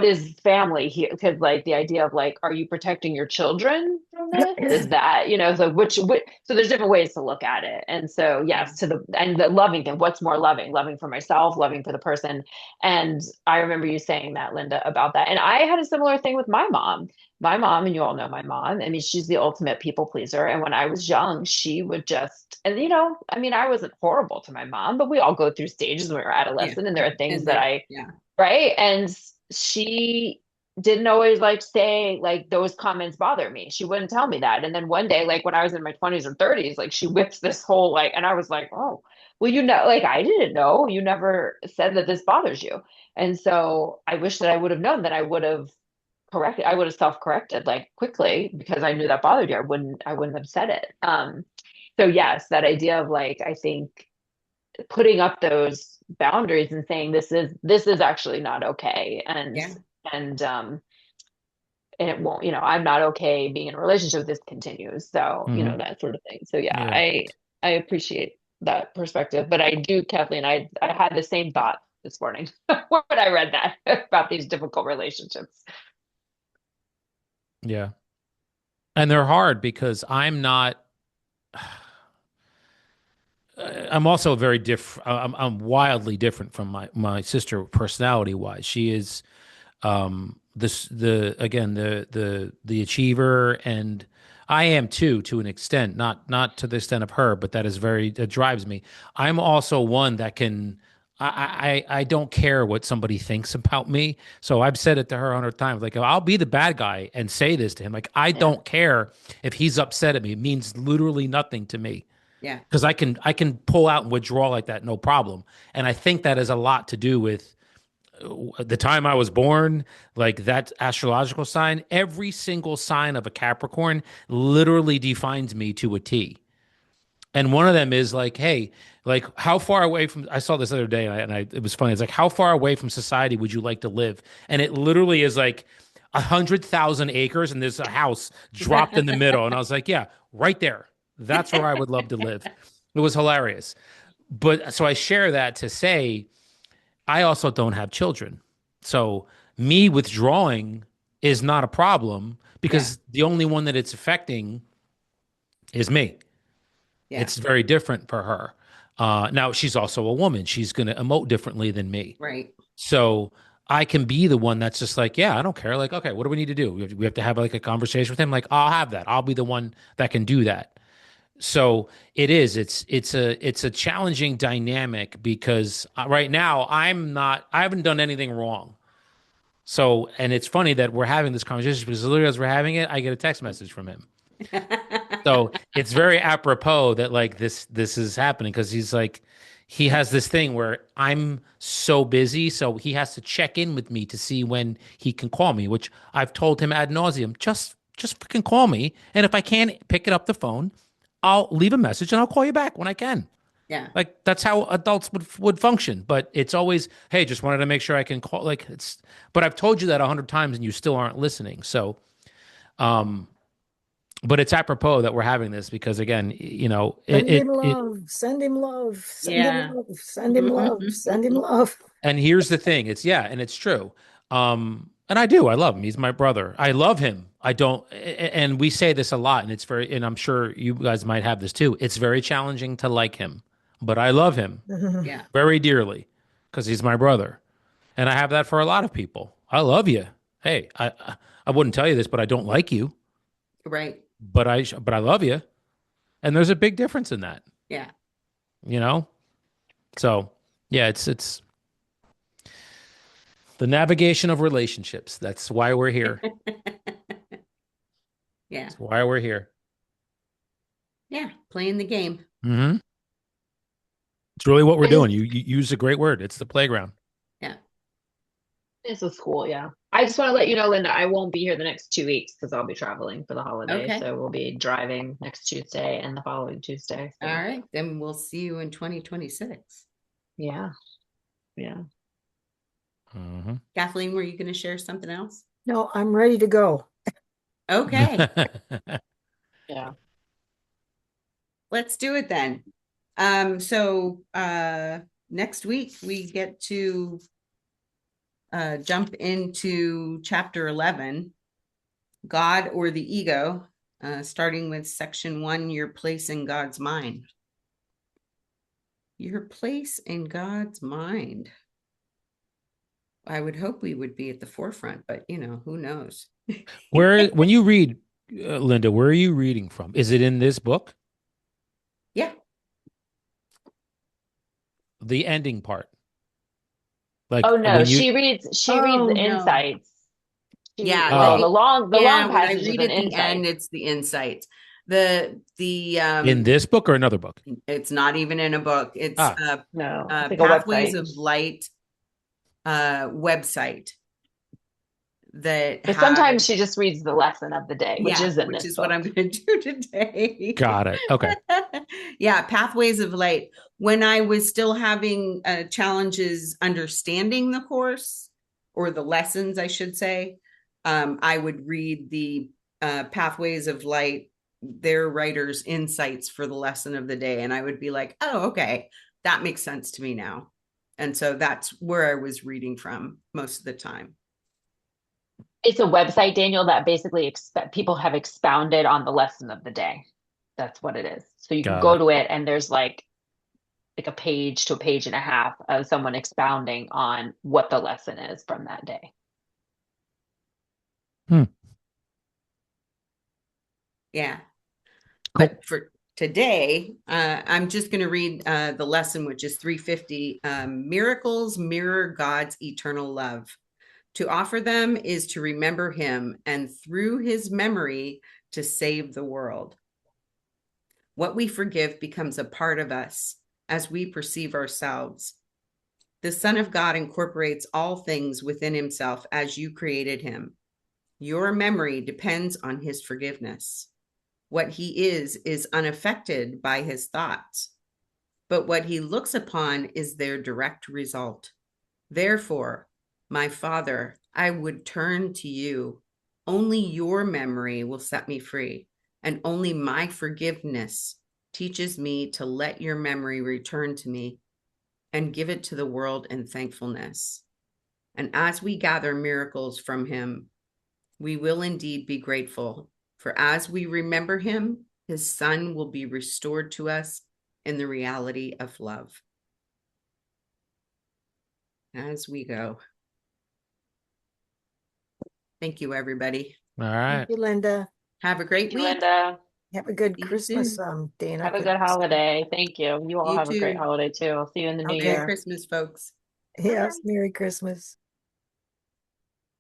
is family here? Because like the idea of like, are you protecting your children from this? Is that, so which so there's different ways to look at it. And so yeah, yes, the loving thing, what's more loving? Loving for myself, loving for the person. And I remember you saying that, Linda, about that. And I had a similar thing with my mom. My mom, and you all know my mom, I mean, she's the ultimate people pleaser. And when I was young, she would just, and I mean, I wasn't horrible to my mom, but we all go through stages when we're yeah. adolescent, and there are things And that they, yeah, right? And she didn't always like say like those comments bother me. She wouldn't tell me that. And then one day, like when I was in my 20s or 30s, like she whips this whole like, and I was like, oh, well, like I didn't know. You never said that this bothers you. And so I wish that I would have known that I would have self-corrected like quickly because I knew that bothered you. I wouldn't have said it. So yes, that idea of like, I think putting up those boundaries and saying this is actually not okay, yeah. and and it won't, I'm not okay being in a relationship if this continues, so Hmm. that sort of thing. So yeah, Yeah. I appreciate that perspective, but I do, Kathleen, I had the same thought this morning when I read that about these difficult relationships. Yeah. And they're hard because I'm not, I'm also very different. I'm wildly different from my sister personality wise. She is this again the achiever, and I am too, to an extent, not to the extent of her, but that drives me. I'm also one that can I don't care what somebody thinks about me. So I've said it to her 100 times. Like I'll be the bad guy and say this to him. Like I Yeah, don't care if he's upset at me. It means literally nothing to me Yeah. because I can pull out and withdraw like that, no problem. And I think that has a lot to do with the time I was born, like that astrological sign. Every single sign of a Capricorn literally defines me to a T. And one of them is like, hey, like how far away from, I saw this other day it was funny. It's like, how far away from society would you like to live? And it literally is like 100,000 acres and there's a house dropped in the middle. And I was like, yeah, right there. That's where I would love to live. It was hilarious. But so I share that to say, I also don't have children. So me withdrawing is not a problem Yeah. because the only one that it's affecting is me. Yeah. It's very different for her. Now she's also a woman. She's going to emote differently than me. Right. So I can be the one that's just like, yeah, I don't care. Like, okay, what do we need to do? We have to have like a conversation with him. Like, I'll have that. I'll be the one that can do that. So it is. It's a challenging dynamic because right now I haven't done anything wrong. So, and it's funny that we're having this conversation because literally as we're having it, I get a text message from him. So it's very apropos that like this is happening because he's like he has this thing where I'm so busy, so he has to check in with me to see when he can call me, which I've told him ad nauseum, just freaking call me. And if I can't pick it up the phone, I'll leave a message and I'll call you back when I can. Yeah. Like that's how adults would function. But it's always, hey, just wanted to make sure I can call. Like it's, but I've told you that 100 times and you still aren't listening. So, um, but it's apropos that we're having this because again, you know, Send him love, send him love, send him Yeah. love, send him love, send him love. and here's the thing, it's yeah, and it's true. And I love him. He's my brother. I love him. I don't, and we say this a lot, and it's very, and I'm sure you guys might have this too. It's very challenging to like him, but I love him Yeah. very dearly because he's my brother, and I have that for a lot of people. I love you. Hey, I wouldn't tell you this, but I don't like you, Right. but I love you, and there's a big difference in that, Yeah. you know. So yeah, it's the navigation of relationships. That's why we're here. Yeah. That's why we're here. Yeah. Playing the game. Mm-hmm. It's really what we're It is, doing. You use a great word. It's the playground. Yeah. it's a school, yeah. I just want to let you know, Linda, I won't be here the next 2 weeks because I'll be traveling for the holiday. Okay. So we'll be driving next Tuesday and the following Tuesday. So, All right. Then we'll see you in 2026. yeah. Yeah. Mm-hmm. Kathleen, were you going to share something else? No, I'm ready to go. Okay. Yeah. Let's do it then. So next week we get to jump into chapter 11, God or the Ego, starting with section 1, your place in God's mind. Your place in God's mind. I would hope we would be at the forefront, but you know, who knows? When you read, Linda, where are you reading from? Is it in this book? Yeah. The ending part. Like Oh no, when you, she reads Oh, the no. insights. Yeah, Oh. The long when I passage is read an at the end, insight. it's the insights. The in this book or another book? it's not even in a book. It's Ah, No, it's like a Pathways website. of Light website that But has, sometimes she just reads the lesson of the day, which yeah, is in which this is what I'm book. going to do today. got it. Okay. Yeah, Pathways of Light. When I was still having challenges understanding the course or the lessons, I should say, I would read the Pathways of Light, their writers' insights for the lesson of the day. And I would be like, oh, okay, that makes sense to me now. And so that's where I was reading from most of the time. It's a website, Daniel, that basically people have expounded on the lesson of the day. That's what it is. So you can Got go it. to it and there's like a page to a page and a half of someone expounding on what the lesson is from that day. Yeah. Cool. But for today, I'm just going to read the lesson, which is 350. Miracles mirror God's eternal love. To offer them is to remember him, and through his memory, to save the world. What we forgive becomes a part of us as we perceive ourselves. The Son of God incorporates all things within himself as you created him. Your memory depends on his forgiveness. What he is unaffected by his thoughts, but what he looks upon is their direct result. Therefore, my Father, I would turn to you. Only your memory will set me free, and only my forgiveness teaches me to let your memory return to me and give it to the world in thankfulness. And as we gather miracles from him, we will indeed be grateful, for as we remember him, His Son will be restored to us in the reality of love. As we go. Thank you, everybody. All right. Thank you, Linda. Have a great Thank you, week. Linda. Have a good See you Christmas, soon. Dana. Have a good holiday. Thank you. You all You have a great too. holiday too. I'll see you in the new Okay. Merry year. Christmas, folks. Yes, Merry Christmas.